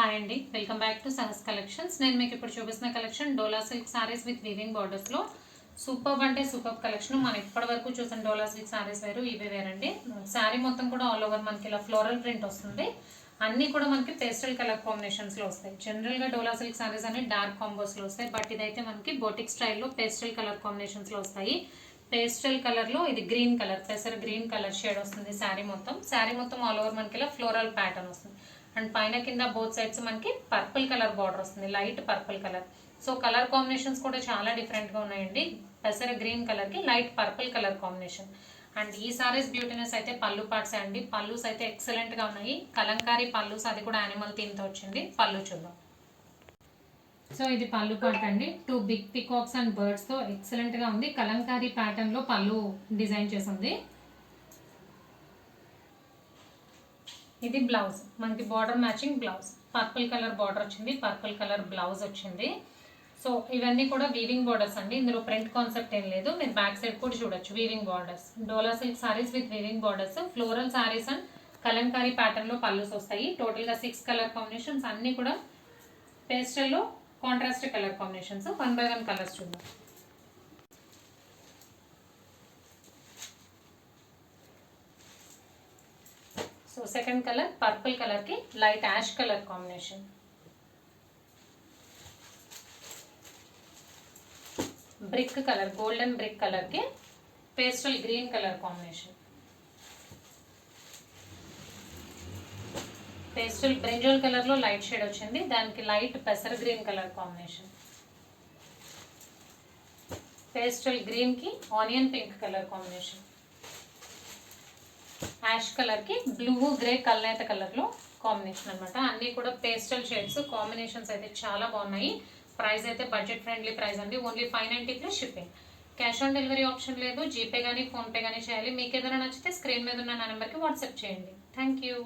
Hi అండి, welcome back to Sahas collections. నేను మీకు ఇప్పుడు చూపిస్తున్న collection dola silk saris with weaving borders లో సూపర్ అంటే సూపర్ కలెక్షన్. మనం ఇప్పటి వరకు చూసిన డోలా సిల్క్ సారీస్ వేరు, ఇవే వేరండి. శారీ మొత్తం కూడా ఆల్ ఓవర్ మనకి ఇలా ఫ్లోరల్ ప్రింట్ వస్తుంది. అన్ని కూడా మనకి పేస్టల్ కలర్ కాంబినేషన్స్ లో వస్తాయి. జనరల్ గా డోలా సిల్క్ సారీస్ అన్ని డార్క్ కాంబోస్ లో వస్తాయి, బట్ ఇదైతే మనకి బోటిక్ స్టైల్లో పేస్టల్ కలర్ కాంబినేషన్స్ లో వస్తాయి. పేస్టల్ కలర్ లో ఇది గ్రీన్ కలర్, పెసర్ గ్రీన్ కలర్ షేడ్ వస్తుంది. శారీ మొత్తం ఆల్ ఓవర్ మనకి ఇలా ఫ్లోరల్ ప్యాటర్న్ వస్తుంది. అండ్ పైన కింద బోత్ సైడ్స్ మనకి పర్పుల్ కలర్ బార్డర్ వస్తుంది, light purple colour. So colour combinations కూడా చాలా డిఫరెంట్ గా ఉన్నాయండి. పెసర గ్రీన్ కలర్ కి light purple colour combination. And ఈ సారీస్ బ్యూటీనెస్ అయితే పళ్ళు పార్ట్స్ అండి. పళ్ళుస్ అయితే ఎక్సలెంట్ గా ఉన్నాయి. కలంకారీ పళ్ళుస్, అది కూడా యానిమల్ థీమ్ తో వచ్చింది. పళ్ళు చూద్దాం. సో ఇది పళ్ళు పార్ట్ అండి. 2 బిగ్ పికాక్స్ అండ్ బర్డ్స్ తో ఎక్సలెంట్ గా ఉంది. కలంకారీ ప్యాటర్న్ లో పళ్ళు డిజైన్ చేసింది. ఇది బ్లౌజ్, మనకి border matching blouse. Purple colour border వచ్చింది, పర్పుల్ కలర్ బ్లౌజ్ వచ్చింది. సో ఇవన్నీ కూడా వీవింగ్ బార్డర్స్ అండి. ఇందులో ప్రింట్ కాన్సెప్ట్ ఏం లేదు. మీరు బ్యాక్ సైడ్ కూడా చూడొచ్చు weaving borders. Dola silk saris with weaving borders, floral saris and Kalamkari pattern లో పళ్ళుస్ వస్తాయి. టోటల్ గా 6 కలర్ కాంబినేషన్స్, అన్ని కూడా పేస్టల్ లో contrast colour combinations. 1 by 1 colours చూద్దాం. So second colour purple colour కి light ash colour combination. Brick colour, golden brick colour కి pastel green colour combination. Pastel brinjal colour లో లైట్ షేడ్ వచ్చింది, దానికి light పెసర్ green colour combination. Pastel green కి onion pink colour combination. Ash colour కి blue grey కల్నేత colour లో combination అనమాట. అన్ని కూడా పేస్టల్ షేడ్స్. కాంబినేషన్స్ అయితే చాలా బాగున్నాయి. ప్రైస్ అయితే బడ్జెట్ ఫ్రెండ్లీ ప్రైస్ అండి. Only 590 plus shipping. Cash on delivery option లేదు. జీపే కానీ ఫోన్పే కానీ చేయాలి. మీకు ఏదైనా నచ్చితే స్క్రీన్ మీద ఉన్న నా నెంబర్కి వాట్సాప్ చేయండి. Thank you.